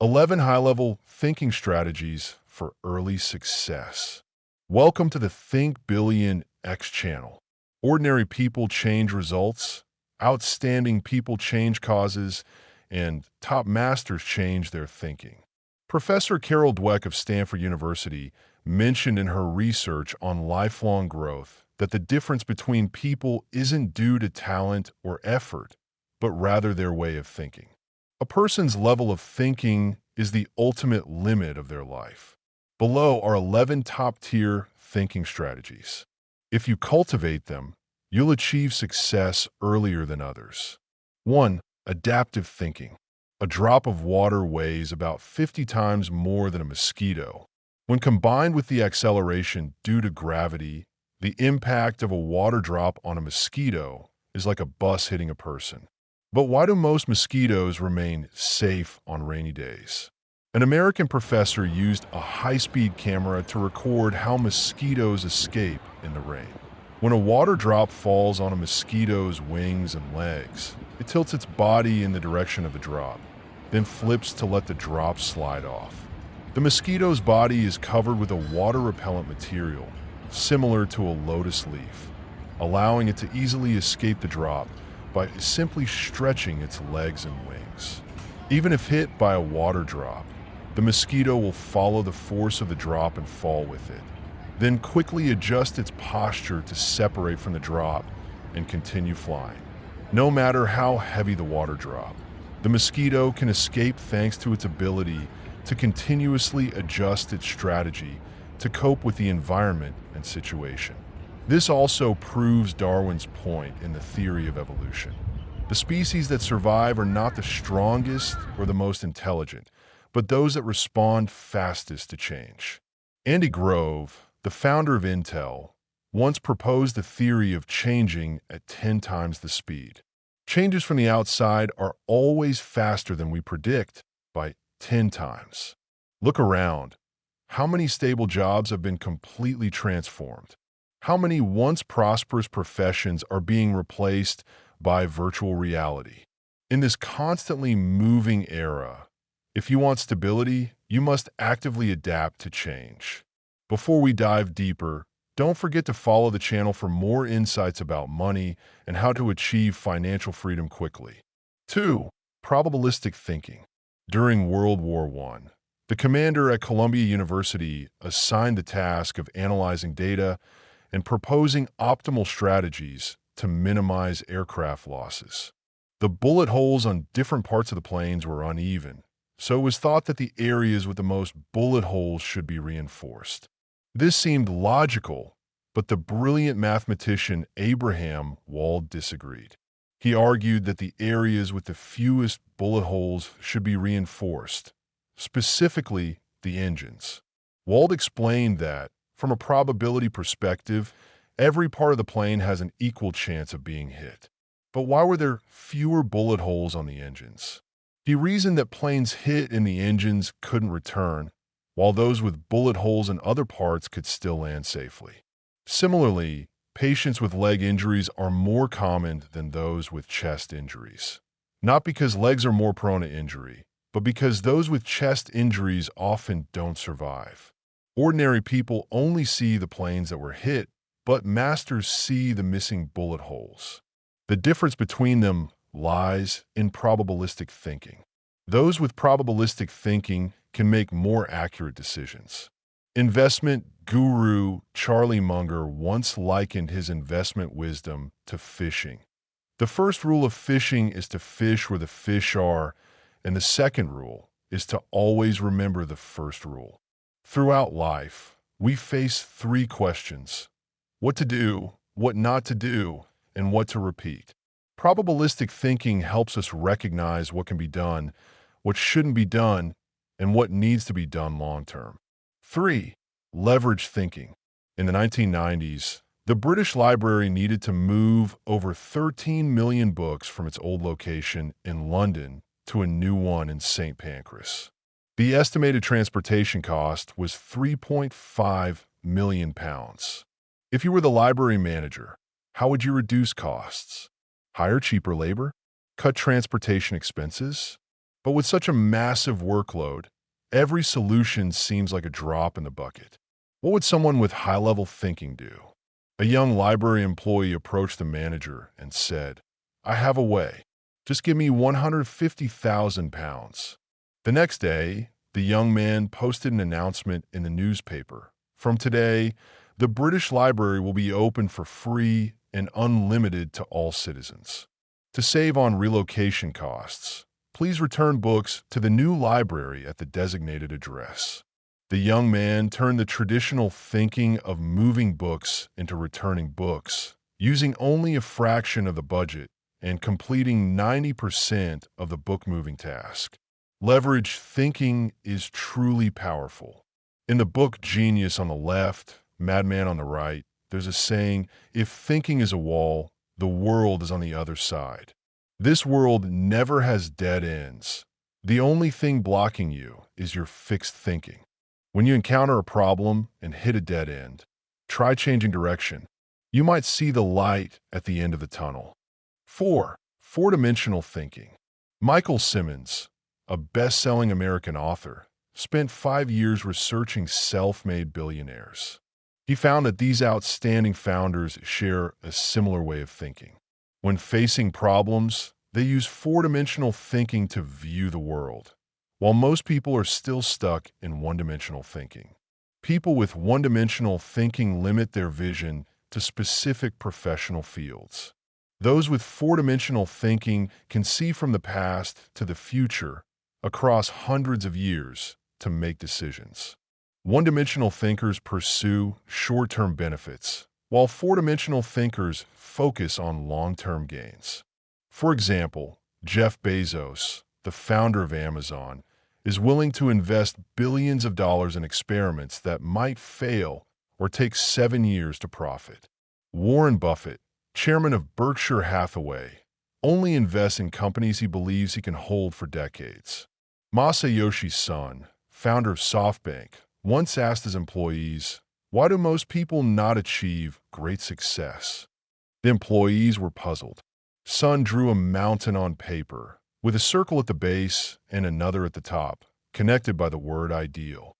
11 high-level thinking strategies for early success. Welcome to the Think Billion X channel. Ordinary people change results, outstanding people change causes, and top masters change their thinking. Professor Carol Dweck of Stanford University mentioned in her research on lifelong growth that the difference between people isn't due to talent or effort, but rather their way of thinking. A person's level of thinking is the ultimate limit of their life. Below are 11 top-tier thinking strategies. If you cultivate them, you'll achieve success earlier than others. 1. Adaptive thinking. A drop of water weighs about 50 times more than a mosquito. When combined with the acceleration due to gravity, the impact of a water drop on a mosquito is like a bus hitting a person. But why do most mosquitoes remain safe on rainy days? An American professor used a high-speed camera to record how mosquitoes escape in the rain. When a water drop falls on a mosquito's wings and legs, it tilts its body in the direction of the drop, then flips to let the drop slide off. The mosquito's body is covered with a water-repellent material, similar to a lotus leaf, allowing it to easily escape the drop by simply stretching its legs and wings. Even if hit by a water drop, the mosquito will follow the force of the drop and fall with it, then quickly adjust its posture to separate from the drop and continue flying. No matter how heavy the water drop, the mosquito can escape thanks to its ability to continuously adjust its strategy to cope with the environment and situation. This also proves Darwin's point in the theory of evolution. The species that survive are not the strongest or the most intelligent, but those that respond fastest to change. Andy Grove, the founder of Intel, once proposed the theory of changing at 10 times the speed. Changes from the outside are always faster than we predict by 10 times. Look around. How many stable jobs have been completely transformed? How many once prosperous professions are being replaced by virtual reality? In this constantly moving era, if you want stability, you must actively adapt to change. Before we dive deeper, don't forget to follow the channel for more insights about money and how to achieve financial freedom quickly. 2. Probabilistic thinking. During World War I, the commander at Columbia University assigned the task of analyzing data and proposing optimal strategies to minimize aircraft losses. The bullet holes on different parts of the planes were uneven, so it was thought that the areas with the most bullet holes should be reinforced. This seemed logical, but the brilliant mathematician Abraham Wald disagreed. He argued that the areas with the fewest bullet holes should be reinforced, specifically the engines. Wald explained that, from a probability perspective, every part of the plane has an equal chance of being hit. But why were there fewer bullet holes on the engines? He reasoned that planes hit in the engines couldn't return, while those with bullet holes in other parts could still land safely. Similarly, patients with leg injuries are more common than those with chest injuries. Not because legs are more prone to injury, but because those with chest injuries often don't survive. Ordinary people only see the planes that were hit, but masters see the missing bullet holes. The difference between them lies in probabilistic thinking. Those with probabilistic thinking can make more accurate decisions. Investment guru Charlie Munger once likened his investment wisdom to fishing. The first rule of fishing is to fish where the fish are, and the second rule is to always remember the first rule. Throughout life, we face 3 questions: what to do, what not to do, and what to repeat. Probabilistic thinking helps us recognize what can be done, what shouldn't be done, and what needs to be done long-term. 3. Leverage thinking. In the 1990s, the British Library needed to move over 13 million books from its old location in London to a new one in St. Pancras. The estimated transportation cost was £3.5 million. If you were the library manager, how would you reduce costs? Hire cheaper labor? Cut transportation expenses? But with such a massive workload, every solution seems like a drop in the bucket. What would someone with high-level thinking do? A young library employee approached the manager and said, "I have a way. Just give me £150,000. The next day, the young man posted an announcement in the newspaper. From today, the British Library will be open for free and unlimited to all citizens. To save on relocation costs, please return books to the new library at the designated address." The young man turned the traditional thinking of moving books into returning books, using only a fraction of the budget and completing 90% of the book-moving task. Leverage thinking is truly powerful. In the book Genius on the left, Madman on the right, there's a saying, if thinking is a wall, the world is on the other side. This world never has dead ends. The only thing blocking you is your fixed thinking. When you encounter a problem and hit a dead end, try changing direction. You might see the light at the end of the tunnel. 4. Four-dimensional thinking. Michael Simmons, a best-selling American author, spent 5 years researching self-made billionaires. He found that these outstanding founders share a similar way of thinking. When facing problems, they use four-dimensional thinking to view the world, while most people are still stuck in one-dimensional thinking. People with one-dimensional thinking limit their vision to specific professional fields. Those with four-dimensional thinking can see from the past to the future across hundreds of years to make decisions. One-dimensional thinkers pursue short-term benefits, while four-dimensional thinkers focus on long-term gains. For example, Jeff Bezos, the founder of Amazon, is willing to invest billions of dollars in experiments that might fail or take 7 years to profit. Warren Buffett, chairman of Berkshire Hathaway, only invests in companies he believes he can hold for decades. Masayoshi Son, founder of SoftBank, once asked his employees, "Why do most people not achieve great success?" The employees were puzzled. Son drew a mountain on paper, with a circle at the base and another at the top, connected by the word ideal.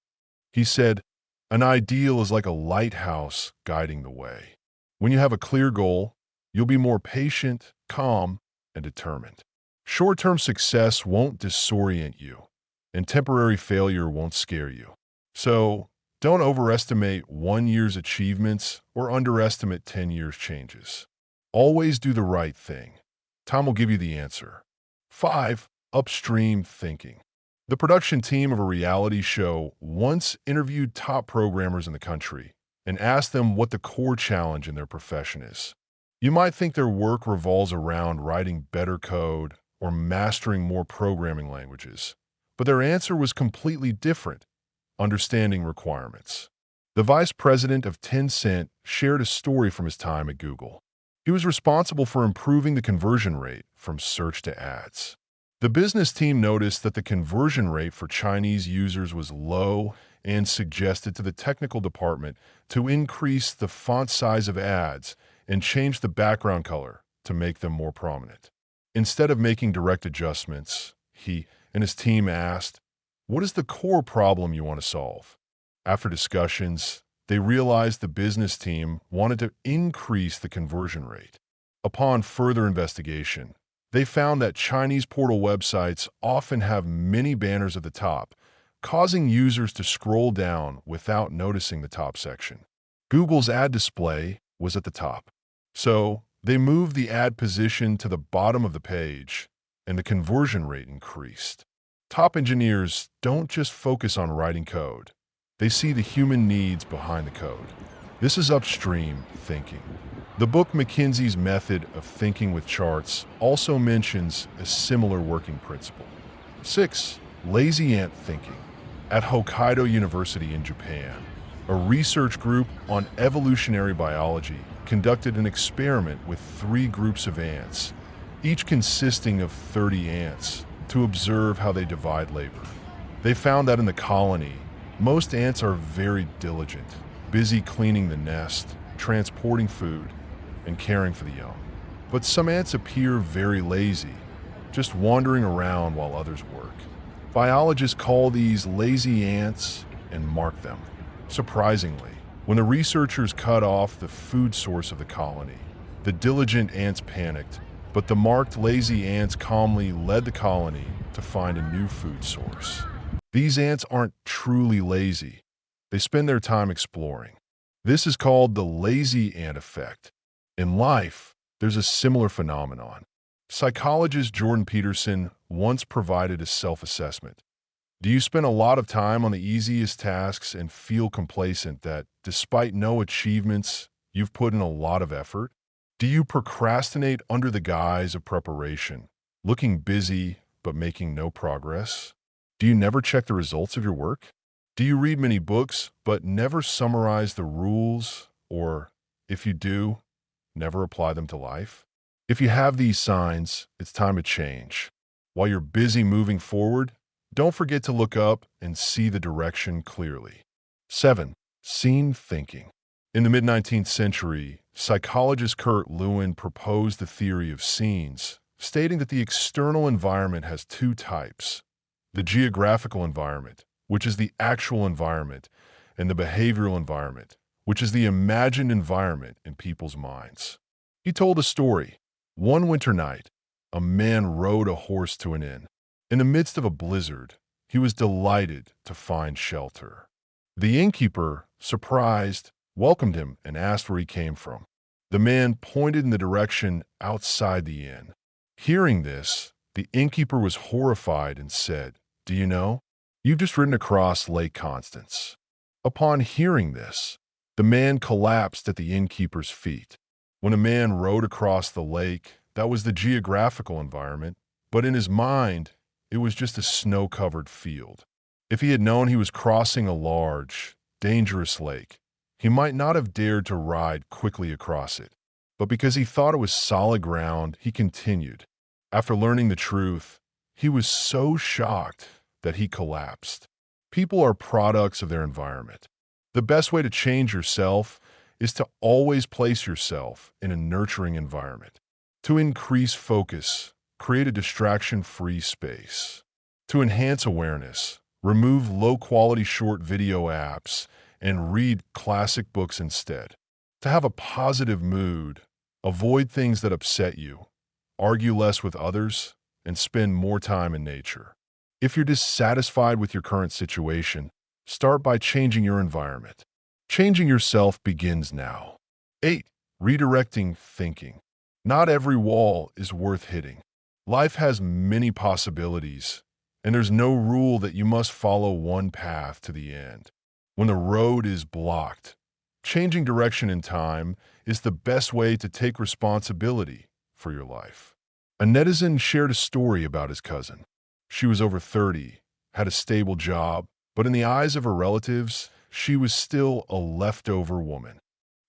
He said, "An ideal is like a lighthouse guiding the way. When you have a clear goal, you'll be more patient, calm, and determined. Short-term success won't disorient you, and temporary failure won't scare you. So, don't overestimate 1 year's achievements or underestimate 10 years' changes. Always do the right thing. Time will give you the answer." 5. Upstream thinking. The production team of a reality show once interviewed top programmers in the country and asked them what the core challenge in their profession is. You might think their work revolves around writing better code or mastering more programming languages, but their answer was completely different: understanding requirements. The vice president of Tencent shared a story from his time at Google. He was responsible for improving the conversion rate from search to ads. The business team noticed that the conversion rate for Chinese users was low and suggested to the technical department to increase the font size of ads and change the background color to make them more prominent. Instead of making direct adjustments, he and his team asked, "What is the core problem you want to solve?" After discussions, they realized the business team wanted to increase the conversion rate. Upon further investigation, they found that Chinese portal websites often have many banners at the top, causing users to scroll down without noticing the top section. Google's ad display was at the top, so they moved the ad position to the bottom of the page, and the conversion rate increased. Top engineers don't just focus on writing code. They see the human needs behind the code. This is upstream thinking. The book McKinsey's Method of Thinking with Charts also mentions a similar working principle. 6. Lazy ant thinking. At Hokkaido University in Japan, a research group on evolutionary biology conducted an experiment with 3 groups of ants, each consisting of 30 ants, to observe how they divide labor. They found that in the colony, most ants are very diligent, busy cleaning the nest, transporting food, and caring for the young. But some ants appear very lazy, just wandering around while others work. Biologists call these lazy ants and mark them. Surprisingly, when the researchers cut off the food source of the colony, the diligent ants panicked, but the marked lazy ants calmly led the colony to find a new food source. These ants aren't truly lazy. They spend their time exploring. This is called the lazy ant effect. In life, there's a similar phenomenon. Psychologist Jordan Peterson once provided a self-assessment. Do you spend a lot of time on the easiest tasks and feel complacent that, despite no achievements, you've put in a lot of effort? Do you procrastinate under the guise of preparation, looking busy but making no progress? Do you never check the results of your work? Do you read many books but never summarize the rules, or, if you do, never apply them to life? If you have these signs, it's time to change. While you're busy moving forward, don't forget to look up and see the direction clearly. 7. Scene thinking. In the mid-19th century, psychologist Kurt Lewin proposed the theory of scenes, stating that the external environment has two types: the geographical environment, which is the actual environment, and the behavioral environment, which is the imagined environment in people's minds. He told a story. One winter night, a man rode a horse to an inn. In the midst of a blizzard, he was delighted to find shelter. The innkeeper, surprised, welcomed him and asked where he came from. The man pointed in the direction outside the inn. Hearing this, the innkeeper was horrified and said, "Do you know? You've just ridden across Lake Constance." Upon hearing this, the man collapsed at the innkeeper's feet. When a man rode across the lake, that was the geographical environment, but in his mind, it was just a snow-covered field. If he had known he was crossing a large, dangerous lake, he might not have dared to ride quickly across it. But because he thought it was solid ground, he continued. After learning the truth, he was so shocked that he collapsed. People are products of their environment. The best way to change yourself is to always place yourself in a nurturing environment. To increase focus, create a distraction-free space. To enhance awareness, remove low-quality short video apps and read classic books instead. To have a positive mood, avoid things that upset you, argue less with others, and spend more time in nature. If you're dissatisfied with your current situation, start by changing your environment. Changing yourself begins now. 8. Redirecting thinking. Not every wall is worth hitting. Life has many possibilities, and there's no rule that you must follow one path to the end. When the road is blocked, changing direction in time is the best way to take responsibility for your life. A netizen shared a story about his cousin. She was over 30, had a stable job, but in the eyes of her relatives, she was still a leftover woman.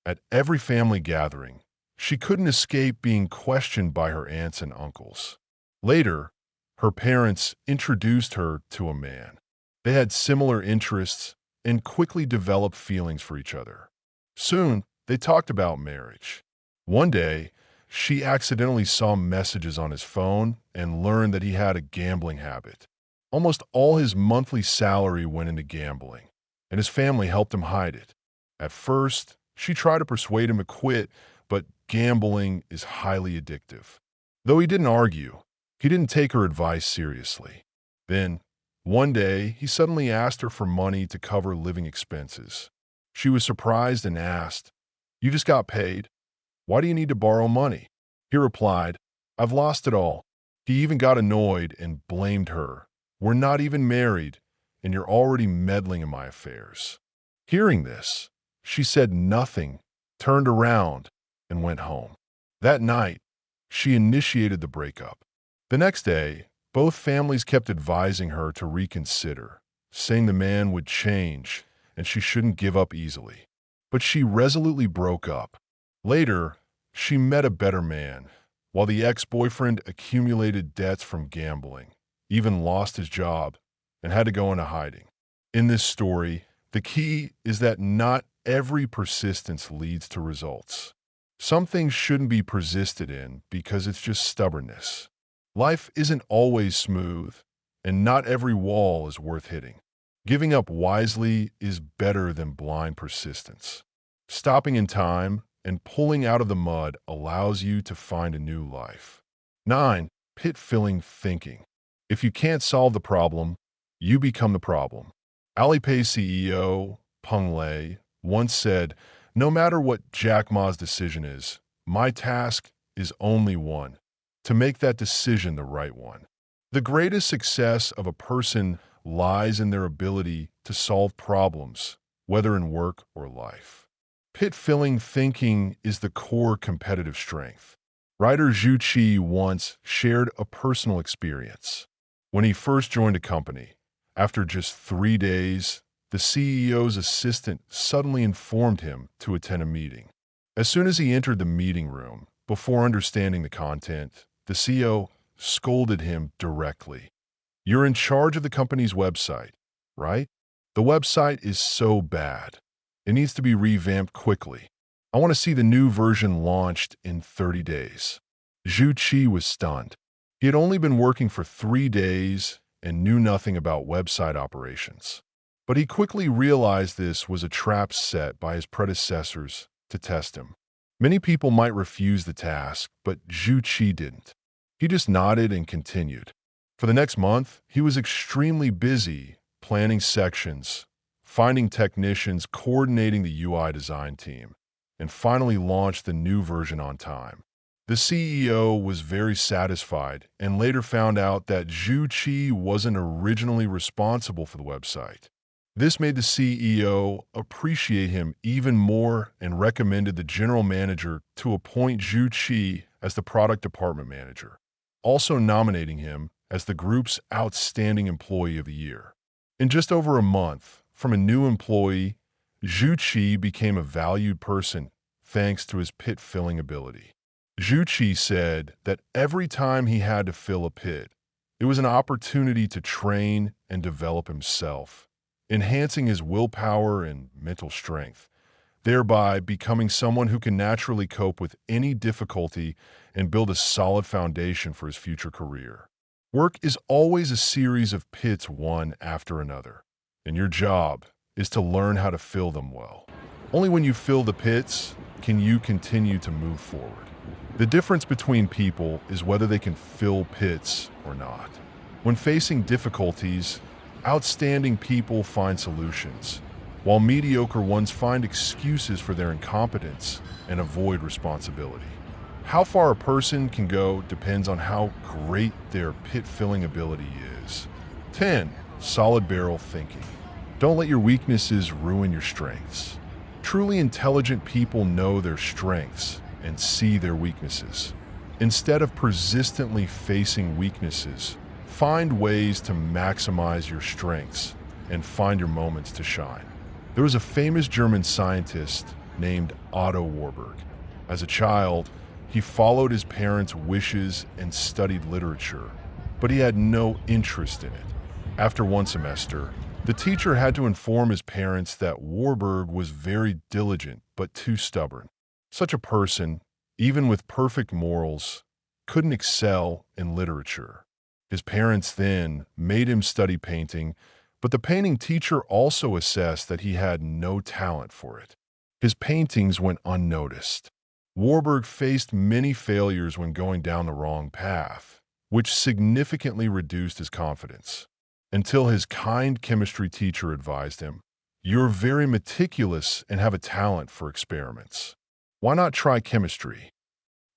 At every family gathering, she couldn't escape being questioned by her aunts and uncles. Later, her parents introduced her to a man. They had similar interests and quickly developed feelings for each other. Soon, they talked about marriage. One day, she accidentally saw messages on his phone and learned that he had a gambling habit. Almost all his monthly salary went into gambling, and his family helped him hide it. At first, she tried to persuade him to quit, but gambling is highly addictive. Though he didn't argue, he didn't take her advice seriously. Then, one day, he suddenly asked her for money to cover living expenses. She was surprised and asked, "You just got paid? Why do you need to borrow money?" He replied, "I've lost it all." He even got annoyed and blamed her. "We're not even married, and you're already meddling in my affairs." Hearing this, she said nothing, turned around, and went home. That night, she initiated the breakup. The next day, both families kept advising her to reconsider, saying the man would change and she shouldn't give up easily. But she resolutely broke up. Later, she met a better man, while the ex-boyfriend accumulated debts from gambling, even lost his job, and had to go into hiding. In this story, the key is that not every persistence leads to results. Some things shouldn't be persisted in because it's just stubbornness. Life isn't always smooth, and not every wall is worth hitting. Giving up wisely is better than blind persistence. Stopping in time and pulling out of the mud allows you to find a new life. 9. Pit-filling thinking. If you can't solve the problem, you become the problem. Alipay CEO Peng Lei once said, "No matter what Jack Ma's decision is, my task is only one, to make that decision the right one." The greatest success of a person lies in their ability to solve problems, whether in work or life. Pit-filling thinking is the core competitive strength. Writer Zhu Qi once shared a personal experience. When he first joined a company, after just 3 days, the CEO's assistant suddenly informed him to attend a meeting. As soon as he entered the meeting room, before understanding the content, the CEO scolded him directly. "You're in charge of the company's website, right? The website is so bad. It needs to be revamped quickly. I want to see the new version launched in 30 days. Zhu Qi was stunned. He had only been working for 3 days and knew nothing about website operations. But he quickly realized this was a trap set by his predecessors to test him. Many people might refuse the task, but Zhu Qi didn't. He just nodded and continued. For the next month, he was extremely busy planning sections, finding technicians, coordinating the UI design team, and finally launched the new version on time. The CEO was very satisfied and later found out that Zhu Qi wasn't originally responsible for the website. This made the CEO appreciate him even more and recommended the general manager to appoint Zhu Qi as the product department manager, also nominating him as the group's outstanding employee of the year. In just over a month, from a new employee, Zhu Qi became a valued person thanks to his pit-filling ability. Zhu Qi said that every time he had to fill a pit, it was an opportunity to train and develop himself, enhancing his willpower and mental strength, thereby becoming someone who can naturally cope with any difficulty and build a solid foundation for his future career. Work is always a series of pits one after another, and your job is to learn how to fill them well. Only when you fill the pits can you continue to move forward. The difference between people is whether they can fill pits or not. When facing difficulties, outstanding people find solutions, while mediocre ones find excuses for their incompetence and avoid responsibility. How far a person can go depends on how great their pit-filling ability is. 10. Solid barrel thinking. Don't let your weaknesses ruin your strengths. Truly intelligent people know their strengths and see their weaknesses. Instead of persistently facing weaknesses, find ways to maximize your strengths and find your moments to shine. There was a famous German scientist named Otto Warburg. As a child, he followed his parents' wishes and studied literature, but he had no interest in it. After one semester, the teacher had to inform his parents that Warburg was very diligent but too stubborn. Such a person, even with perfect morals, couldn't excel in literature. His parents then made him study painting, but the painting teacher also assessed that he had no talent for it. His paintings went unnoticed. Warburg faced many failures when going down the wrong path, which significantly reduced his confidence, until his kind chemistry teacher advised him, "You're very meticulous and have a talent for experiments. Why not try chemistry?"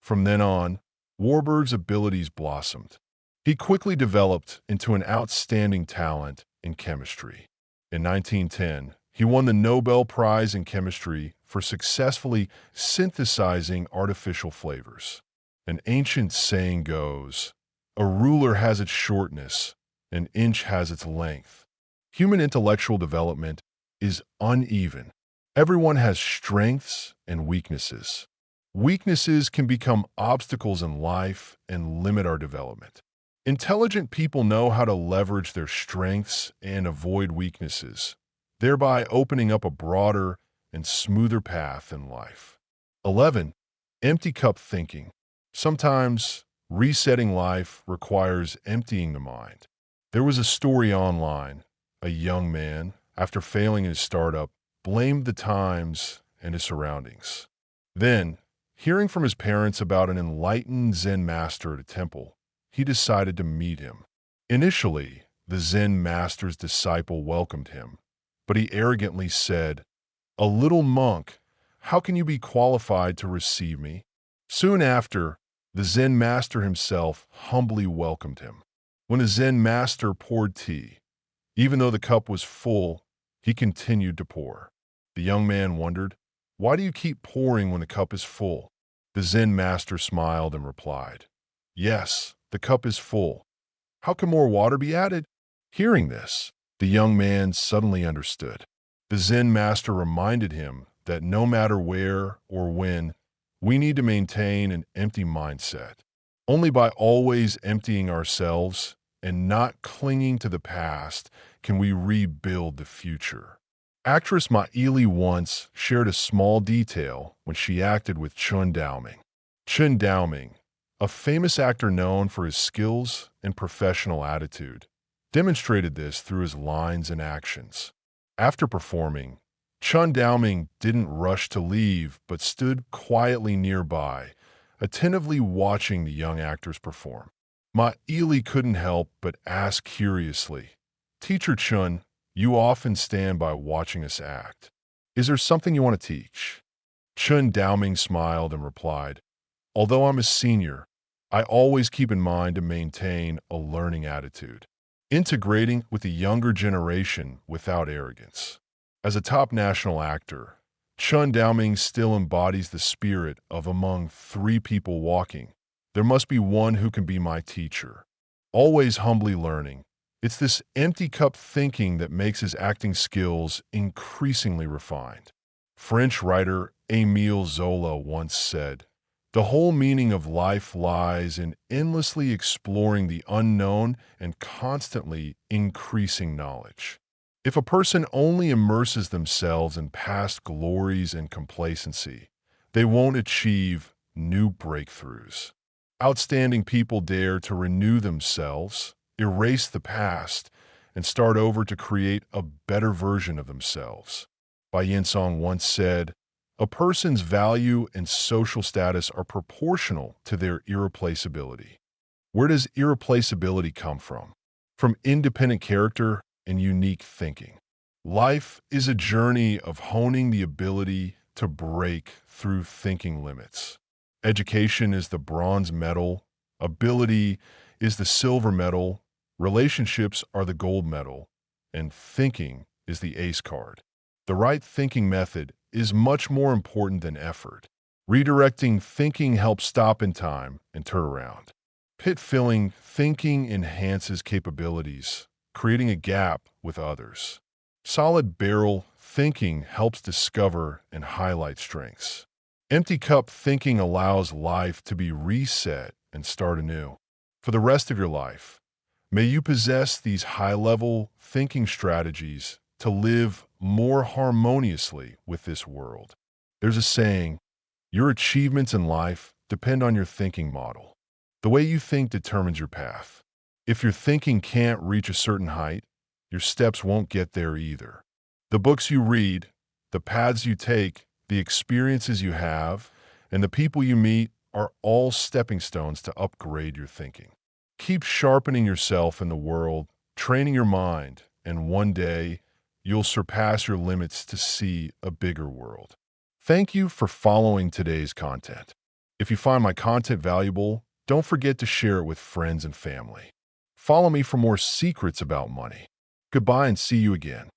From then on, Warburg's abilities blossomed. He quickly developed into an outstanding talent in chemistry. In 1910, he won the Nobel Prize in Chemistry for successfully synthesizing artificial flavors. An ancient saying goes, "A ruler has its shortness, an inch has its length." Human intellectual development is uneven. Everyone has strengths and weaknesses. Weaknesses can become obstacles in life and limit our development. Intelligent people know how to leverage their strengths and avoid weaknesses, thereby opening up a broader and smoother path in life. 11. Empty cup thinking. Sometimes Resetting life requires emptying the mind. There was a story online. A young man, after failing his startup, blamed the times and his surroundings. Then, hearing from his parents about an enlightened Zen master at a temple, he decided to meet him. Initially, the Zen master's disciple welcomed him, but he arrogantly said, "A little monk, how can you be qualified to receive me?" Soon after, the Zen master himself humbly welcomed him. When the Zen master poured tea, even though the cup was full, he continued to pour. The young man wondered, "Why do you keep pouring when the cup is full?" The Zen master smiled and replied, "Yes, the cup is full. How can more water be added?" Hearing this, the young man suddenly understood. The Zen master reminded him that no matter where or when, we need to maintain an empty mindset. Only by always emptying ourselves and not clinging to the past can we rebuild the future. Actress Maili once shared a small detail when she acted with Chun Daoming. Chun Daoming, a famous actor known for his skills and professional attitude, demonstrated this through his lines and actions. After performing, Chun Daoming didn't rush to leave but stood quietly nearby, attentively watching the young actors perform. Maili couldn't help but ask curiously, "Teacher Chun, you often stand by watching us act. Is there something you want to teach?" Chun Daoming smiled and replied, "Although I'm a senior, I always keep in mind to maintain a learning attitude, integrating with the younger generation without arrogance." As a top national actor, Chun Daoming still embodies the spirit of among three people walking, there must be one who can be my teacher. Always humbly learning, it's this empty cup thinking that makes his acting skills increasingly refined. French writer Émile Zola once said, "The whole meaning of life lies in endlessly exploring the unknown and constantly increasing knowledge." If a person only immerses themselves in past glories and complacency, they won't achieve new breakthroughs. Outstanding people dare to renew themselves, erase the past, and start over to create a better version of themselves. Bai Yinsong once said, "A person's value and social status are proportional to their irreplaceability." Where does irreplaceability come from? From independent character and unique thinking. Life is a journey of honing the ability to break through thinking limits. Education is the bronze medal, ability is the silver medal, relationships are the gold medal, and thinking is the ace card. The right thinking method is much more important than effort. Redirecting thinking helps stop in time and turn around. Pit-filling thinking enhances capabilities, creating a gap with others. Solid barrel thinking helps discover and highlight strengths. Empty cup thinking allows life to be reset and start anew. For the rest of your life, may you possess these high-level thinking strategies to live more harmoniously with this world. There's a saying, your achievements in life depend on your thinking model. The way you think determines your path. If your thinking can't reach a certain height, your steps won't get there either. The books you read, the paths you take, the experiences you have, and the people you meet are all stepping stones to upgrade your thinking. Keep sharpening yourself in the world, training your mind, and one day you'll surpass your limits to see a bigger world. Thank you for following today's content. If you find my content valuable, don't forget to share it with friends and family. Follow me for more secrets about money. Goodbye and see you again.